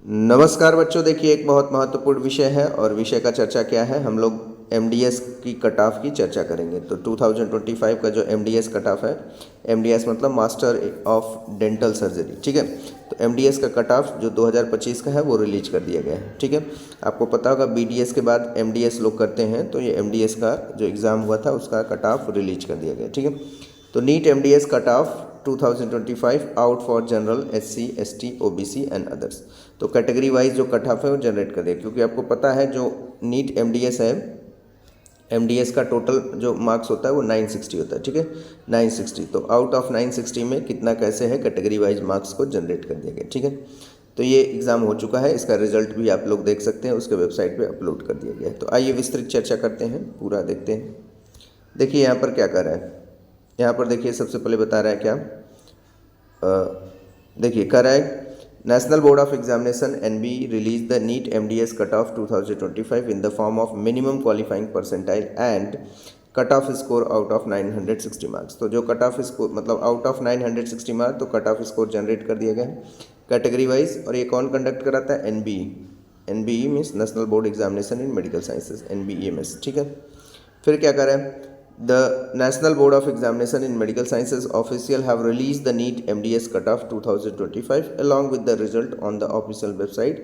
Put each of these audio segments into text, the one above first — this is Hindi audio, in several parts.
नमस्कार बच्चों, देखिए एक बहुत महत्वपूर्ण विषय है और विषय का चर्चा क्या है। हम लोग एमडीएस की कट ऑफ की चर्चा करेंगे। तो 2025 का जो एमडीएस कट ऑफ है, एमडीएस मतलब मास्टर ऑफ डेंटल सर्जरी, ठीक है। तो एमडीएस का कट ऑफ जो 2025 का है वो रिलीज कर दिया गया है, ठीक है। आपको पता होगा बीडीएस के बाद एमडीएस लोग करते हैं, तो ये एमडीएस का जो एग्ज़ाम हुआ था उसका कट ऑफ रिलीज कर दिया गया, ठीक है। तो NEET MDS cut off 2025 out for general SC ST OBC and others. तो कैटेगरी वाइज जो कट ऑफ है वो जनरेट कर दिया, क्योंकि आपको पता है जो नीट एमडीएस है, एमडीएस का टोटल जो मार्क्स होता है वो 960 होता है, ठीक है, 960। तो आउट ऑफ 960 में कितना कैसे है कैटेगरी वाइज मार्क्स को जनरेट कर दिया गया, ठीक है। तो ये एग्ज़ाम हो चुका है, इसका रिजल्ट भी आप लोग देख सकते हैं, उसके वेबसाइट पे अपलोड कर दिया गया है। तो आइए विस्तृत चर्चा करते हैं, पूरा देखते हैं। देखिए यहाँ पर क्या कर रहा है, यहाँ पर देखिए सबसे पहले बता रहा है क्या, देखिए कह रहा है National Board of Examination NB release the NEET MDS cut off 2025 in the form of minimum qualifying percentile and cut off score out of 960 marks. तो जो कट ऑफ स्कोर मतलब आउट ऑफ 960 मार्क्स, तो कट ऑफ स्कोर जनरेट कर दिया गया है कैटेगरी वाइज। और ये कौन कंडक्ट कराता है? NBE. NBE means national board examination in medical sciences, NBEMS, ठीक है। फिर क्या करें, The National Board of Examination in Medical Sciences official have released the NEET MDS cutoff 2025 along with the result on the official website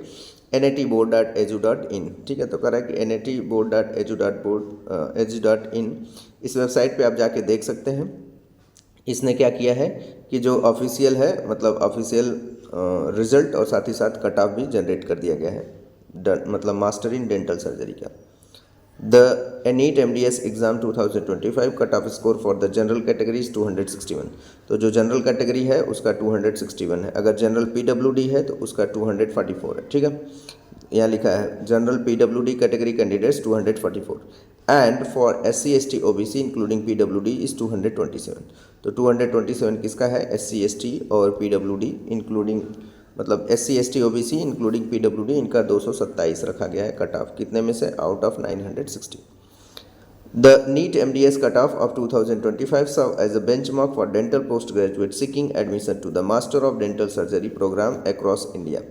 natboard.edu.in, ठीक है। तो कह रहा है कि natboard.edu.in इस वेबसाइट पे आप जाके देख सकते हैं। इसने क्या किया है कि जो ऑफिशियल है मतलब ऑफिशियल रिजल्ट और साथ ही साथ कट ऑफ भी जनरेट कर दिया गया है, मतलब मास्टर इन डेंटल सर्जरी का। The NEET MDS exam 2025 cut off score for the general category is 261। तो जो जनरल कैटेगरी है उसका 261 है, अगर जनरल पीडब्ल्यूडी है तो उसका 244 है, ठीक है। यहाँ लिखा है general PWD category candidates 244 and for SC ST OBC including PWD is 227। तो 227 किसका है? SC ST और पीडब्ल्यूडी इंक्लूडिंग, मतलब SC ST OBC including PWD, इनका 227 रखा गया है कट ऑफ, कितने में से? Out of 960। The NEET MDS cutoff of 2025 serve as a benchmark for dental postgraduate seeking admission to the Master of Dental Surgery program across India।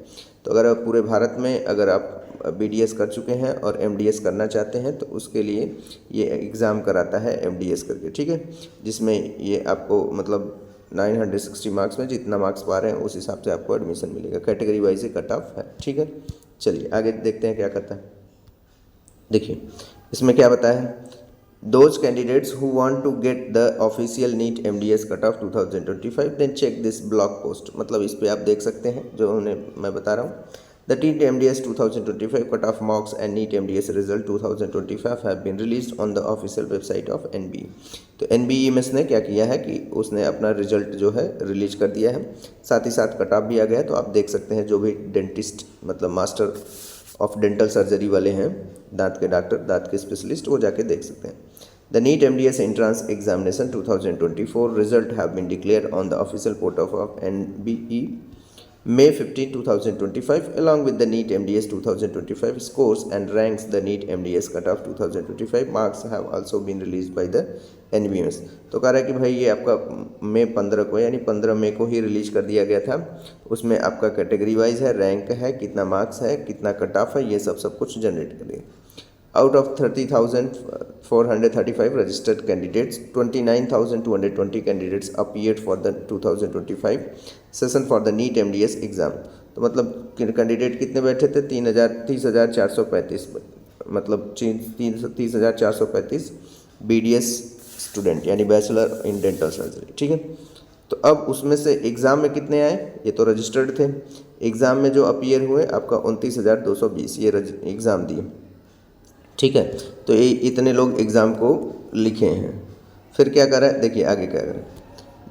तो अगर आप पूरे भारत में अगर आप BDS कर चुके हैं और MDS करना चाहते हैं तो उसके लिए ये एग्ज़ाम कराता है MDS करके, ठीक है, जिसमें ये आपको मतलब 960 मार्क्स में जितना मार्क्स पा रहे हैं उस हिसाब से आपको एडमिशन मिलेगा, कैटेगरी वाइज कट ऑफ है, ठीक है। चलिए आगे देखते हैं क्या करता है। देखिए इसमें क्या बताया है, those candidates who want to get the official NEET MDS cutoff 2025 then check this blog post। मतलब इस पे आप देख सकते हैं जो मैं बता रहा हूँ। The NEET MDS 2025 cutoff marks and NEET MDS result 2025 have been released on the official website of NBE। तो NBEMS ने क्या किया है कि उसने अपना रिजल्ट जो है रिलीज कर दिया है, साथ ही साथ कट ऑफ भी आ गया है। तो आप देख सकते हैं जो भी डेंटिस्ट मतलब मास्टर ऑफ डेंटल सर्जरी वाले हैं, दांत के डॉक्टर, दांत के स्पेशलिस्ट, वो जाके देख सकते हैं। The NEET MDS entrance examination 2024 result have been declared on the official portal of NBE May 15, 2025 along with the NEET MDS 2025 scores and ranks। The NEET MDS cutoff 2025 marks have also been released by the NBMS। तो कह रहा है कि भाई ये आपका मई 15 को यानी 15 मई को ही रिलीज कर दिया गया था। उसमें आपका कैटेगरी वाइज है, रैंक है, कितना मार्क्स है, कितना कट ऑफ है, ये सब कुछ जनरेट कर दिया। Out of 30,435 registered candidates, 29,220 candidates appeared for the 2025 session for the NEET MDS exam। तो मतलब कैंडिडेट कितने बैठे थे? 30,435, मतलब 30,435 BDS स्टूडेंट यानी बैचलर इन डेंटल सर्जरी, ठीक है। तो अब उसमें से एग्ज़ाम में कितने आए? ये तो रजिस्टर्ड थे, एग्ज़ाम में जो अपीयर हुए आपका 29,220 ये एग्ज़ाम दिए, ठीक है। तो ये इतने लोग एग्ज़ाम को लिखे हैं। फिर क्या करा है, देखिए आगे क्या करें।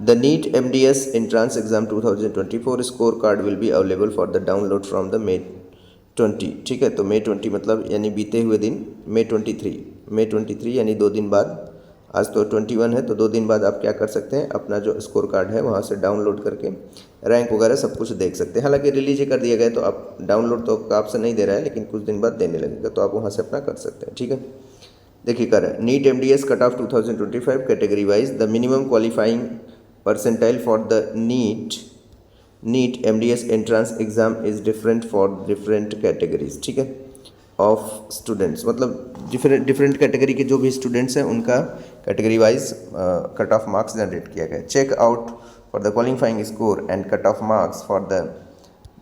The NEET MDS entrance exam 2024 score card will be available for the download from the May 20, ठीक है। तो May 20 मतलब यानी बीते हुए दिन May 23 यानी 2 दिन बाद, आज तो 21 है, तो 2 दिन बाद आप क्या कर सकते हैं, अपना जो स्कोर कार्ड है वहाँ से डाउनलोड करके रैंक वगैरह सब कुछ देख सकते हैं। हालांकि रिलीज कर दिया गया तो आप डाउनलोड तो आपसे नहीं दे रहा है, लेकिन कुछ दिन बाद देने लगेगा, तो आप वहाँ से अपना कर सकते हैं, ठीक है। देखिए कर रहा है NEET MDS cut off 2025 category wise the minimum qualifying percentile for the NEET NEET MDS entrance exam is different for different categories, ठीक है, ऑफ स्टूडेंट्स, मतलब डिफरेंट कैटेगरी के जो भी स्टूडेंट्स हैं उनका category wise cut off marks generate किया गया। Check out for the qualifying score and cut off marks for the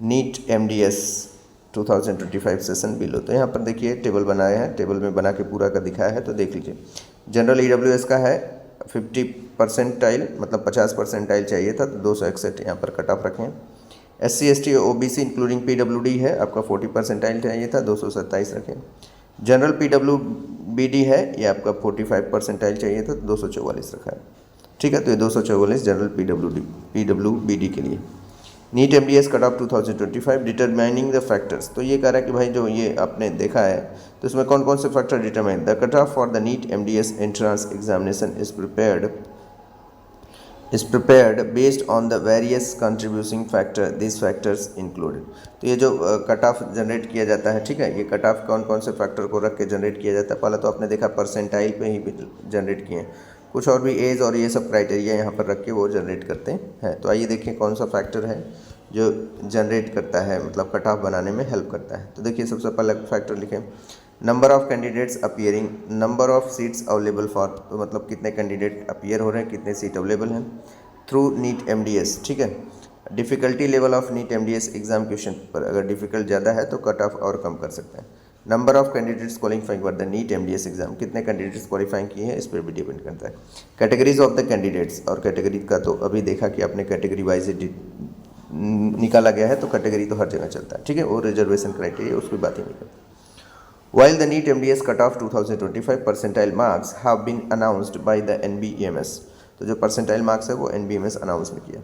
NEET MDS 2025 session below. तो यहाँ पर देखिए टेबल बनाया है, टेबल में बना के पूरा का दिखाया है, तो देख लीजिए। जनरल EWS का है 50 परसेंटाइल, मतलब 50 परसेंटाइल चाहिए था, तो 261 यहाँ पर कट ऑफ रखें। SC ST OBC including PWD है, आपका 40 परसेंटाइल चाहिए था, 227 रखें। जनरल PWBD है, ये आपका 45 परसेंटाइल चाहिए था, तो 244 रखा है, ठीक है। तो ये 244 जनरल PWBD के लिए। NEET MDS cut off 2025 determining the factors, तो ये कह रहा है कि भाई जो ये आपने देखा है तो इसमें कौन कौन से factor determine. The cut off for the NEET MDS entrance examination is prepared based on the various contributing factor, this factors included. तो ये जो कट ऑफ जनरेट किया जाता है, ठीक है, ये कट ऑफ कौन कौन से फैक्टर को रख के जनरेट किया जाता है। पहले तो आपने देखा परसेंटाइल पे ही जनरेट किए हैं, कुछ और भी एज और ये सब क्राइटेरिया यहाँ पर रख के वो जनरेट करते हैं। तो आइए देखें कौन सा फैक्टर है जो जनरेट करता है, मतलब कट ऑफ बनाने में हेल्प करता है। तो देखिए सबसे पहला फैक्टर लिखें, number of candidates appearing, number of seats available for, तो मतलब कितने कैंडिडेट अपीयर हो रहे हैं, कितने सीट अवेलेबल हैं थ्रू नीट MDS, ठीक है। Difficulty level of NEET MDS exam question पर, अगर डिफ़िकल्ट ज़्यादा है तो कट ऑफ और कम कर सकते हैं। Number of candidates qualifying for the NEET MDS exam, कितने कैंडिडेट्स क्वालिफाइंग किए हैं इस पर भी डिपेंड करता है। कैटेगरीज ऑफ द कैंडिडेट्स, और कैटेगरी का तो अभी देखा कि आपने कैटेगरी वाइज निकाला गया है, तो कैटेगरी तो हर जगह चलता है, ठीक है, वो रिजर्वेशन क्राइटेरिया उसकी बात ही नहीं करते। While the NEET MDS cutoff 2025 percentile marks have been announced by the NBEMS, तो जो परसेंटाइल मार्क्स है वो NBEMS अनाउंस ने किया।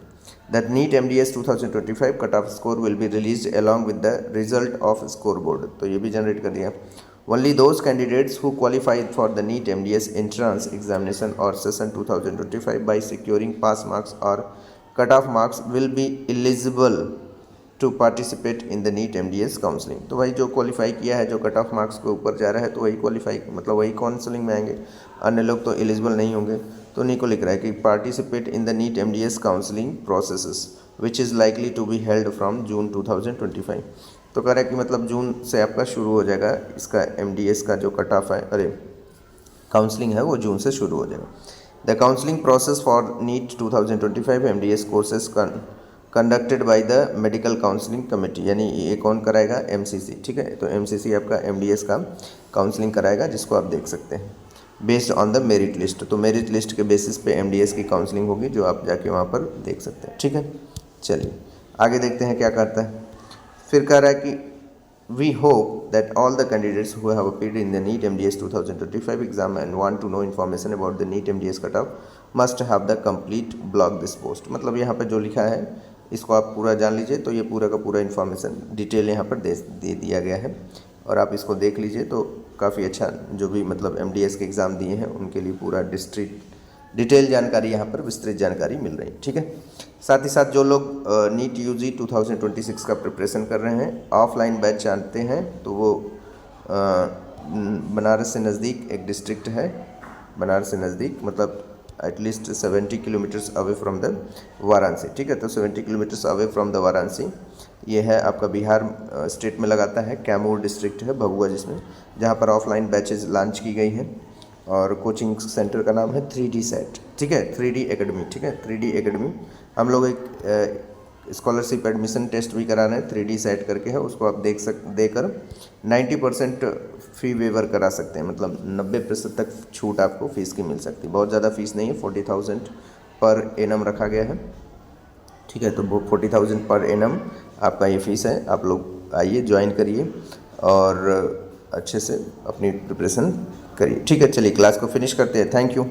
That NEET MDS 2025 cutoff score will be released along with the result of scoreboard, तो ये भी जनरेट कर दिया। Only those candidates who qualified for the NEET MDS entrance examination or session 2025 by securing pass marks or cutoff marks will be eligible to participate in the NEET MDS counselling. तो भाई जो क्वालिफाई किया है, जो कट ऑफ मार्क्स के ऊपर जा रहा है, तो वही क्वालिफाई, मतलब वही काउंसलिंग में आएंगे, अन्य लोग तो एलिजिबल नहीं होंगे। तो उन्हीं को लिख रहा है कि participate in the NEET MDS counselling processes which is likely to be held from June 2025। तो कह रहा है कि मतलब जून से आपका शुरू हो जाएगा इसका MDS का जो कट ऑफ है, अरे काउंसलिंग है, वो जून से शुरू हो जाएगा। The counselling process for NEET 2025 MDS courses conducted by the medical counselling committee, यानी ये कौन कराएगा, MCC, ठीक है। तो MCC आपका MDS का काउंसलिंग कराएगा, जिसको आप देख सकते हैं based on the merit list. तो मेरिट लिस्ट के बेसिस पे MDS की काउंसलिंग होगी, जो आप जाके वहाँ पर देख सकते हैं, ठीक है। चलिए आगे देखते हैं क्या करता है। फिर कह रहा है कि we hope that all the candidates who have appeared in the NEET MDS 2025 exam and want to know information about the NEET MDS cut off must have the complete block this post, मतलब यहाँ पर जो लिखा है इसको आप पूरा जान लीजिए। तो ये पूरा का पूरा इन्फॉर्मेशन डिटेल यहाँ पर दे दिया गया है, और आप इसको देख लीजिए तो काफ़ी अच्छा, जो भी मतलब MDS के एग्ज़ाम दिए हैं उनके लिए पूरा डिटेल जानकारी यहाँ पर, विस्तृत जानकारी मिल रही है, ठीक है। साथ ही साथ जो लोग नीट UG 2026 का प्रिपरेशन कर रहे हैं, ऑफलाइन बैच चाहते हैं, तो वो बनारस से नज़दीक एक डिस्ट्रिक्ट है, बनारस से नज़दीक मतलब at least 70 kilometres away from the Varanasi, ठीक है। तो 70 kilometres away from the Varanasi, ये है आपका बिहार स्टेट में लगाता है, कैमूर डिस्ट्रिक्ट है, भभुआ जिसमें, जहाँ पर ऑफलाइन बैचेज लॉन्च की गई हैं, और कोचिंग सेंटर का नाम है 3D सेट, ठीक है, 3D एकेडमी, ठीक है, 3D एकेडमी। हम लोग एक स्कॉलरशिप एडमिशन टेस्ट भी करा रहे हैं, 3D सेट करके है, उसको आप देकर 90% फ़ी वेवर करा सकते हैं, मतलब 90% तक छूट आपको फ़ीस की मिल सकती है। बहुत ज़्यादा फ़ीस नहीं है, 40,000 पर एनम रखा गया है, ठीक है। तो वो 40,000 पर एनम आपका ये फ़ीस है। आप लोग आइए, ज्वाइन करिए और अच्छे से अपनी प्रिपरेशन करिए, ठीक है। चलिए क्लास को फिनिश करते हैं, थैंक यू।